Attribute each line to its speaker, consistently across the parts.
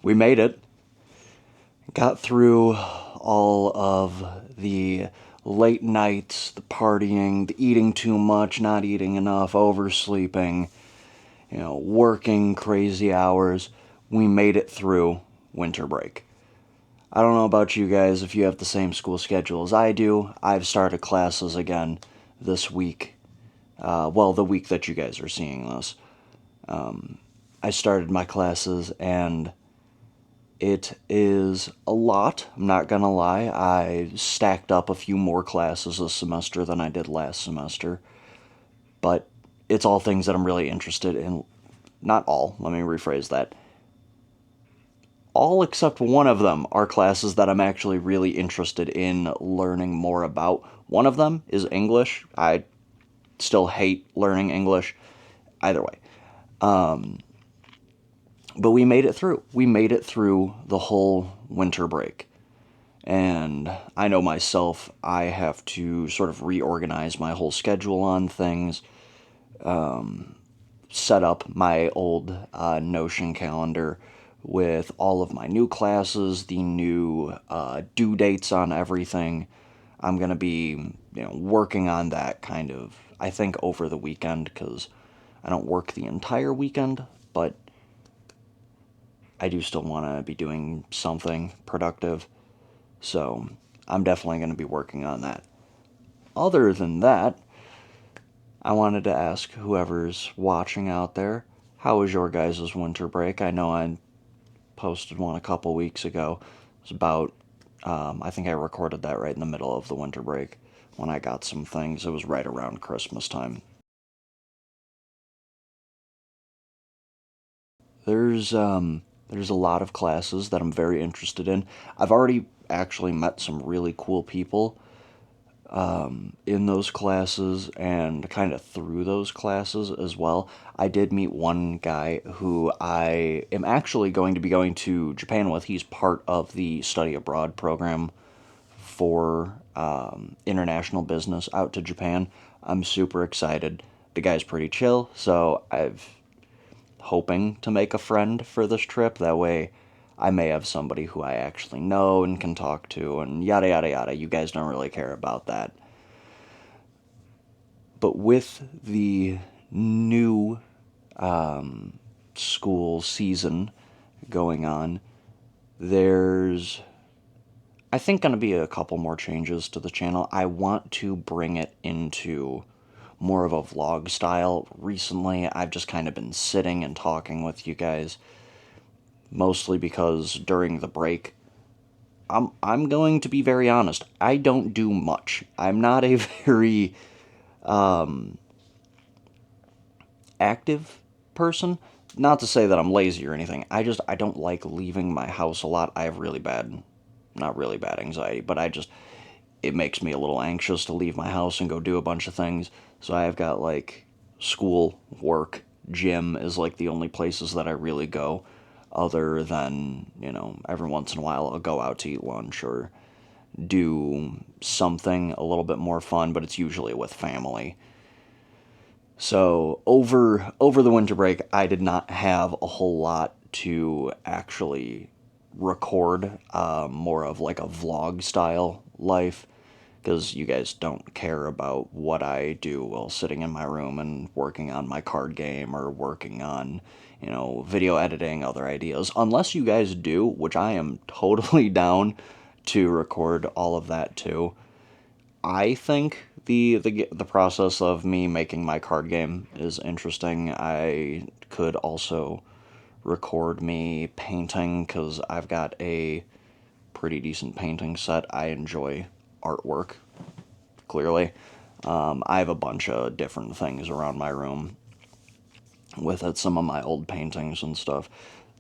Speaker 1: We made it. Got through all of the late nights, the partying, the eating too much, not eating enough, oversleeping, working crazy hours. We made it through winter break. I don't know about you guys if you have the same school schedule as I do. I've started classes again this week. The week that you guys are seeing this. I started my classes and it is a lot. I'm not gonna lie. I stacked up a few more classes this semester than I did last semester. But it's all things that I'm really interested in. Not all, let me rephrase that. All except one of them are classes that I'm actually really interested in learning more about. One of them is English. I still hate learning English. Either way. But we made it through. We made it through the whole winter break. And I know myself, I have to sort of reorganize my whole schedule on things, set up my old Notion calendar with all of my new classes, the new due dates on everything. I'm going to be working on that kind of, I think, over the weekend because I don't work the entire weekend, but I do still want to be doing something productive. So I'm definitely going to be working on that. Other than that, I wanted to ask whoever's watching out there, how was your guys' winter break? I know I posted one a couple weeks ago. It was about, I think I recorded that right in the middle of the winter break when I got some things. It was right around Christmas time. There's a lot of classes that I'm very interested in. I've already actually met some really cool people in those classes and kind of through those classes as well. I did meet one guy who I am actually going to be going to Japan with. He's part of the study abroad program for international business out to Japan. I'm super excited. The guy's pretty chill, so I've hoping to make a friend for this trip. That way, I may have somebody who I actually know and can talk to, and yada yada yada. You guys don't really care about that. But with the new school season going on, there's, I think, going to be a couple more changes to the channel. I want to bring it into more of a vlog style. Recently, I've just kind of been sitting and talking with you guys, mostly because during the break, I'm going to be very honest. I don't do much. I'm not a very active person. Not to say that I'm lazy or anything. I don't like leaving my house a lot. I have really bad, not really bad anxiety, but it makes me a little anxious to leave my house and go do a bunch of things. So I've got like school, work, gym is like the only places that I really go, other than, every once in a while I'll go out to eat lunch or do something a little bit more fun, but it's usually with family. So over the winter break, I did not have a whole lot to actually record, more of like a vlog style life, because you guys don't care about what I do while sitting in my room and working on my card game or working on, video editing, other ideas. Unless you guys do, which I am totally down to record all of that too. I think the process of me making my card game is interesting. I could also record me painting because I've got a pretty decent painting set. I enjoy artwork, clearly. I have a bunch of different things around my room with it, some of my old paintings and stuff.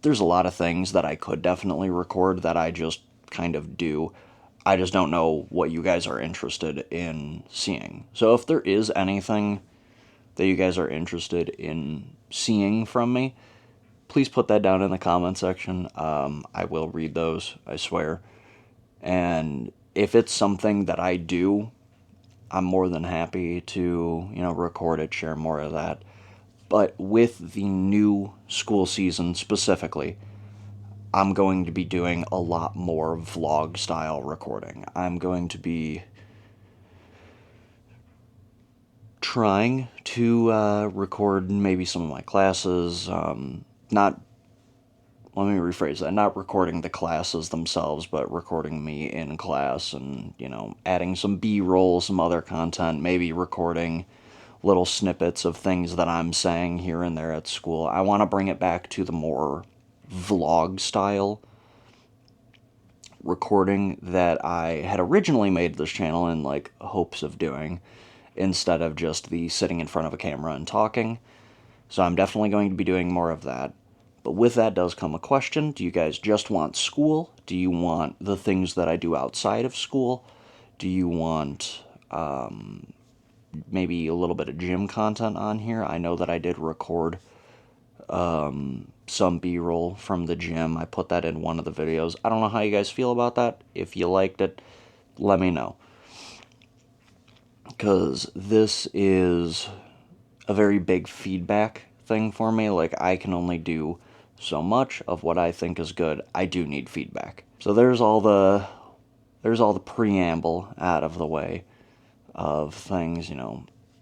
Speaker 1: There's a lot of things that I could definitely record that I just kind of do. I just don't know what you guys are interested in seeing. So if there is anything that you guys are interested in seeing from me, please put that down in the comment section. I will read those, I swear. And if it's something that I do, I'm more than happy to, record it, share more of that. But with the new school season specifically, I'm going to be doing a lot more vlog style recording. I'm going to be trying to record maybe some of my classes. Not, let me rephrase that, not recording the classes themselves, but recording me in class and, adding some B-roll, some other content, maybe recording little snippets of things that I'm saying here and there at school. I want to bring it back to the more vlog style recording that I had originally made this channel in hopes of doing, instead of just the sitting in front of a camera and talking. So I'm definitely going to be doing more of that. But with that does come a question. Do you guys just want school? Do you want the things that I do outside of school? Do you want maybe a little bit of gym content on here? I know that I did record some B-roll from the gym. I put that in one of the videos. I don't know how you guys feel about that. If you liked it, let me know. Because this is a very big feedback thing for me. I can only do so much of what I think is good. I do need feedback. So there's all the preamble out of the way of things,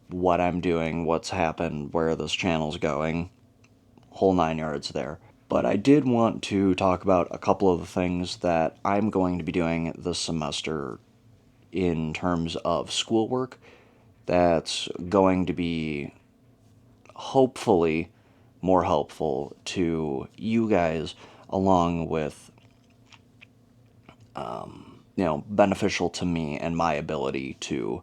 Speaker 1: what I'm doing, what's happened, where this channel's going, whole 9 yards there. But I did want to talk about a couple of the things that I'm going to be doing this semester in terms of schoolwork that's going to be hopefully more helpful to you guys, along with beneficial to me and my ability to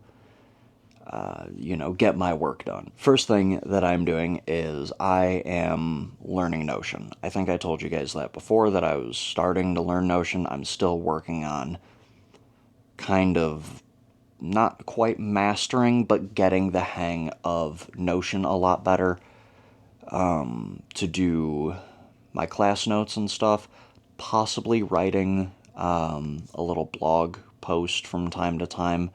Speaker 1: get my work done. First thing that I'm doing is I am learning Notion. I think I told you guys that before, that I was starting to learn Notion. I'm still working on kind of not quite mastering, but getting the hang of Notion a lot better, to do my class notes and stuff, possibly writing a little blog post from time to time,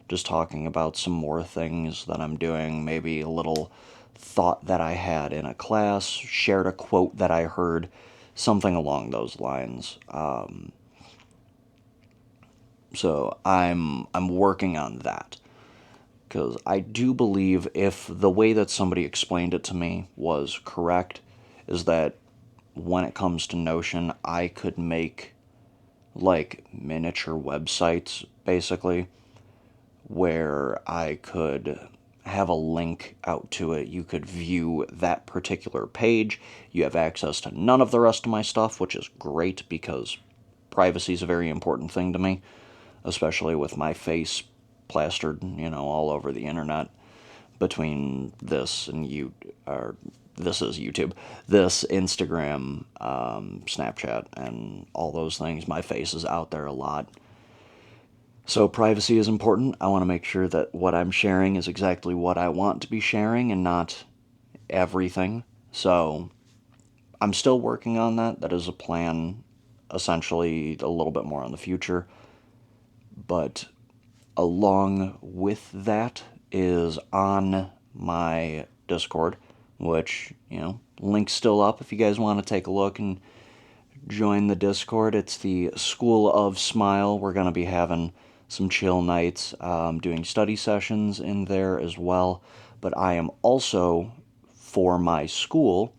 Speaker 1: just talking about some more things that I'm doing, maybe a little thought that I had in a class, shared a quote that I heard, something along those lines. So I'm working on that, because I do believe, if the way that somebody explained it to me was correct, is that when it comes to Notion, I could make miniature websites, basically, where I could have a link out to it. You could view that particular page. You have access to none of the rest of my stuff, which is great, because privacy is a very important thing to me, especially with my face plastered, all over the internet, between this and this is YouTube, this, Instagram, Snapchat, and all those things. My face is out there a lot. So privacy is important. I want to make sure that what I'm sharing is exactly what I want to be sharing and not everything. So I'm still working on that. That is a plan, essentially, a little bit more in the future. But along with that is on my Discord, which, link's still up if you guys want to take a look and join the Discord. It's the School of Smile. We're going to be having some chill nights, doing study sessions in there as well. But I am also, for my school,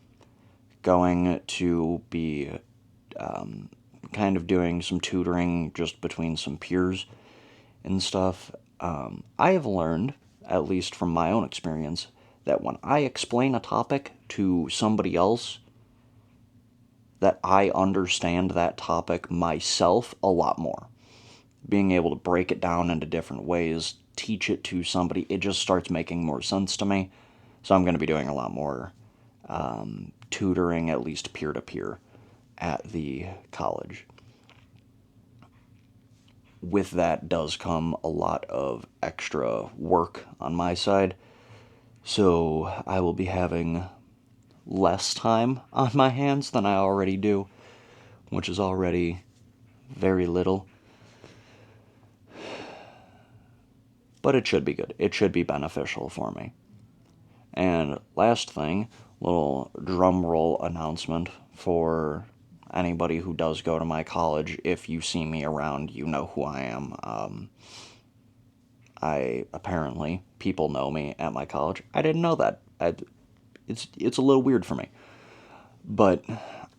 Speaker 1: going to be kind of doing some tutoring just between some peers and stuff. I have learned, at least from my own experience, that when I explain a topic to somebody else, that I understand that topic myself a lot more. Being able to break it down into different ways, teach it to somebody, it just starts making more sense to me. So I'm going to be doing a lot more tutoring, at least peer-to-peer, at the college. With that does come a lot of extra work on my side, so I will be having less time on my hands than I already do, which is already very little. But it should be good. It should be beneficial for me. And last thing, little drum roll announcement for anybody who does go to my college. If you see me around, you know who I am. I apparently people know me at my college. I didn't know that. It's a little weird for me, but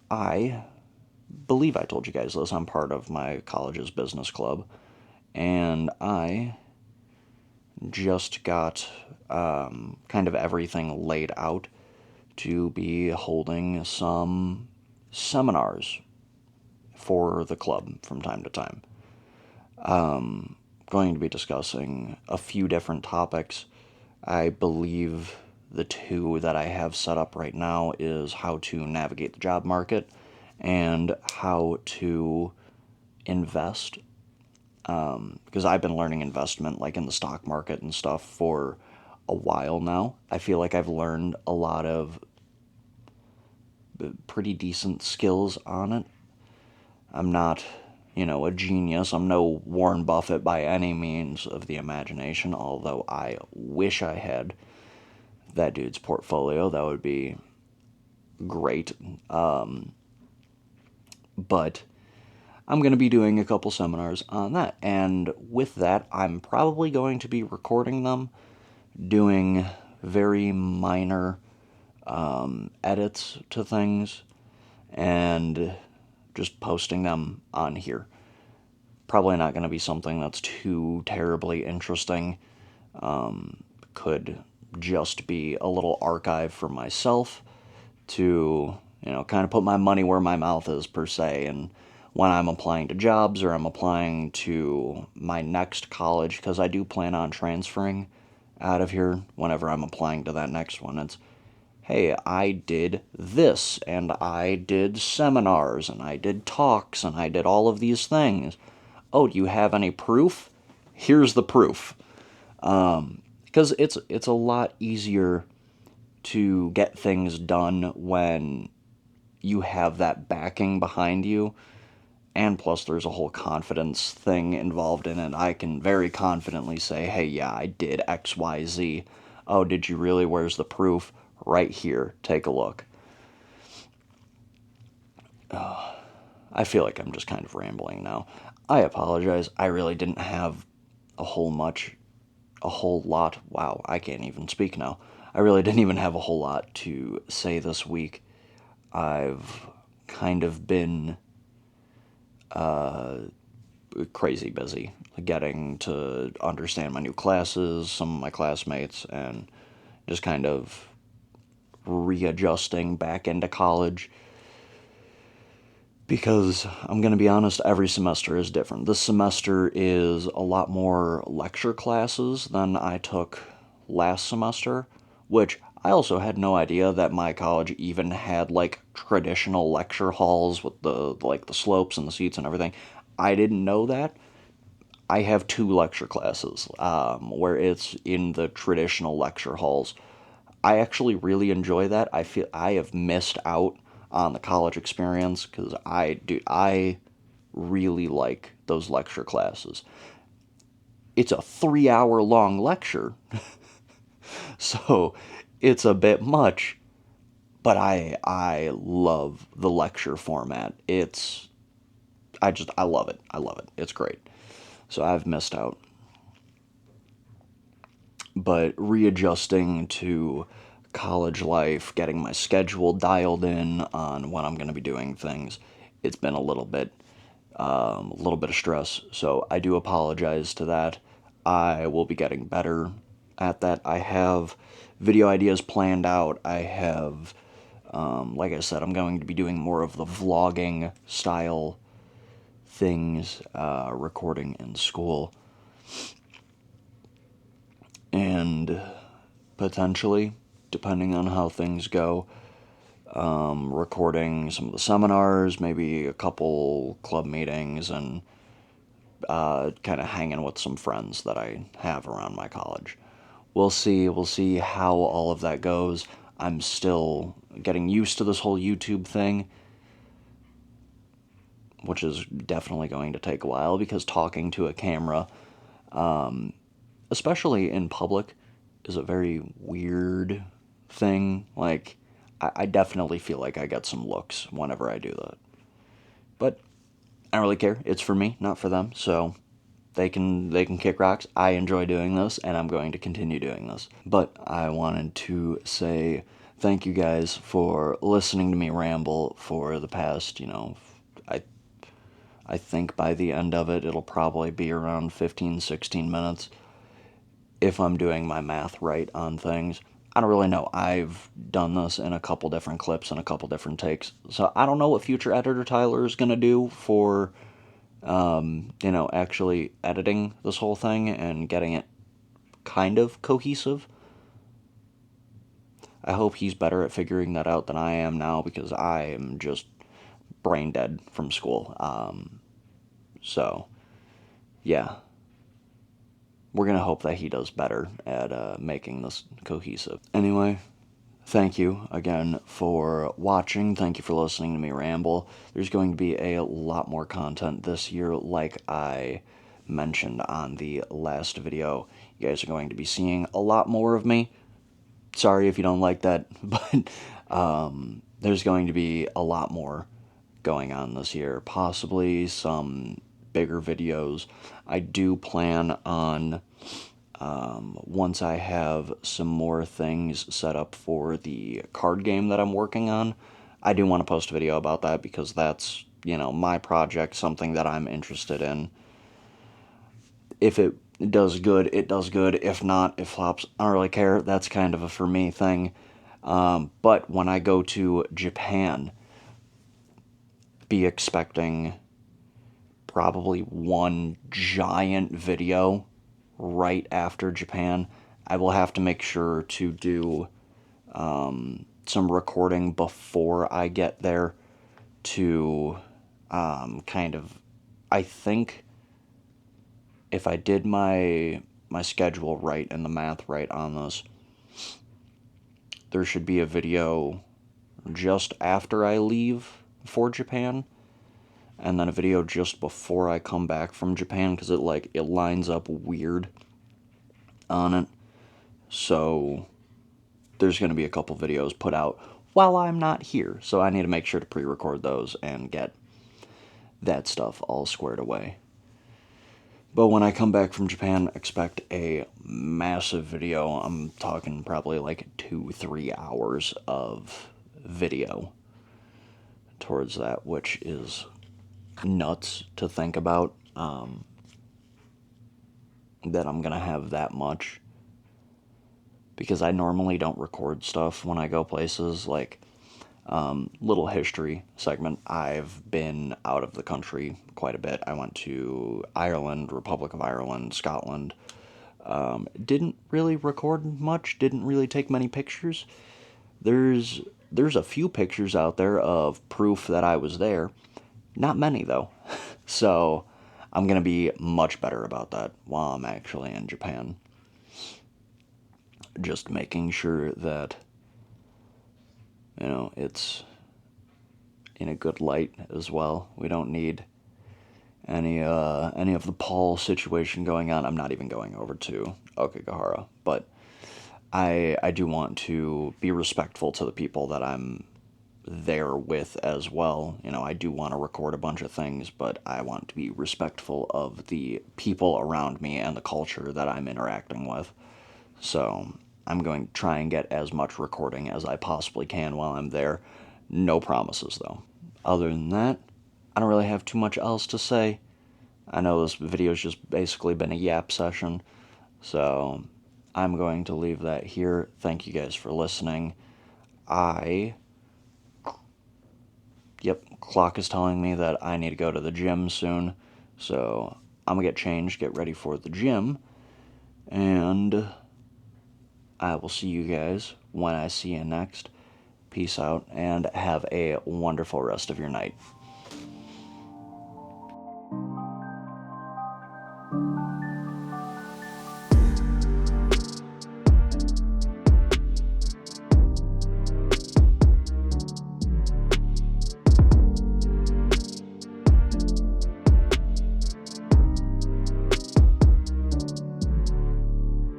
Speaker 1: I believe I told you guys this. I'm part of my college's business club, and I just got kind of everything laid out to be holding some seminars for the club from time to time. Going to be discussing a few different topics. I believe the two that I have set up right now is how to navigate the job market and how to invest. Because I've been learning investment like in the stock market and stuff for a while now. I feel like I've learned a lot of pretty decent skills on it. I'm not, a genius. I'm no Warren Buffett by any means of the imagination, although I wish I had that dude's portfolio. That would be great. But I'm going to be doing a couple seminars on that. And with that, I'm probably going to be recording them, doing very minor edits to things, and just posting them on here. Probably not going to be something that's too terribly interesting. Could just be a little archive for myself to, kind of put my money where my mouth is, per se. And when I'm applying to jobs or I'm applying to my next college, because I do plan on transferring out of here whenever I'm applying to that next one, it's, hey, I did this, and I did seminars, and I did talks, and I did all of these things. Oh, do you have any proof? Here's the proof. Because it's a lot easier to get things done when you have that backing behind you. And plus, there's a whole confidence thing involved in it. I can very confidently say, hey, yeah, I did X, Y, Z. Oh, did you really? Where's the proof? Right here. Take a look. I feel like I'm just kind of rambling now. I apologize. I really didn't have a whole lot. Wow, I can't even speak now. I really didn't even have a whole lot to say this week. I've kind of been crazy busy getting to understand my new classes, some of my classmates, and just kind of readjusting back into college. Because I'm going to be honest, every semester is different. This semester is a lot more lecture classes than I took last semester, which I also had no idea that my college even had like traditional lecture halls with the slopes and the seats and everything. I didn't know that. I have two lecture classes where it's in the traditional lecture halls. I actually really enjoy that. I feel I have missed out on the college experience because I really like those lecture classes. It's a 3 hour long lecture, so it's a bit much, but I love the lecture format. I love it. I love it. It's great. So I've missed out. But readjusting to college life, getting my schedule dialed in on when I'm going to be doing things, it's been a little bit of stress. So I do apologize to that. I will be getting better at that. I have video ideas planned out. I have, like I said, I'm going to be doing more of the vlogging style things, recording in school. And potentially, depending on how things go, recording some of the seminars, maybe a couple club meetings, and kind of hanging with some friends that I have around my college. We'll see. We'll see how all of that goes. I'm still getting used to this whole YouTube thing, which is definitely going to take a while because talking to a camera, especially in public, is a very weird thing. Like, I definitely feel like I get some looks whenever I do that. But I don't really care. It's for me, not for them. So they can kick rocks. I enjoy doing this, and I'm going to continue doing this. But I wanted to say thank you guys for listening to me ramble for the past, I I think by the end of it, it'll probably be around 15, 16 minutes if I'm doing my math right on things. I don't really know. I've done this in a couple different clips and a couple different takes. So I don't know what future editor Tyler is going to do for, actually editing this whole thing and getting it kind of cohesive. I hope he's better at figuring that out than I am now because I am just brain dead from school. So, yeah. We're going to hope that he does better at making this cohesive. Anyway, thank you again for watching. Thank you for listening to me ramble. There's going to be a lot more content this year, like I mentioned on the last video. You guys are going to be seeing a lot more of me. Sorry if you don't like that, but there's going to be a lot more going on this year. Possibly some bigger videos. I do plan on, once I have some more things set up for the card game that I'm working on, I do want to post a video about that because that's, my project, something that I'm interested in. If it does good, it does good. If not, it flops. I don't really care. That's kind of a for me thing. But when I go to Japan, be expecting probably one giant video right after Japan. I will have to make sure to do some recording before I get there to kind of, I think if I did my schedule right and the math right on this, there should be a video just after I leave for Japan, and then a video just before I come back from Japan, because it lines up weird on it. So there's going to be a couple videos put out while I'm not here, so I need to make sure to pre-record those and get that stuff all squared away. But when I come back from Japan, expect a massive video. I'm talking probably like 2-3 hours of video towards that, which is nuts to think about, that I'm gonna have that much, because I normally don't record stuff when I go places. Like, little history segment, I've been out of the country quite a bit. I went to Ireland, Republic of Ireland, Scotland. Didn't really record much, didn't really take many pictures. There's a few pictures out there of proof that I was there. Not many, though. So I'm going to be much better about that while I'm actually in Japan. Just making sure that, it's in a good light as well. We don't need any of the Paul situation going on. I'm not even going over to Okigahara, but I do want to be respectful to the people that I'm there with as well. I do want to record a bunch of things, but I want to be respectful of the people around me and the culture that I'm interacting with. So I'm going to try and get as much recording as I possibly can while I'm there. No promises, though. Other than that, I don't really have too much else to say. I know this video's just basically been a yap session, so I'm going to leave that here. Thank you guys for listening. Yep, clock is telling me that I need to go to the gym soon, so I'm gonna get changed, get ready for the gym, and I will see you guys when I see you next. Peace out, and have a wonderful rest of your night.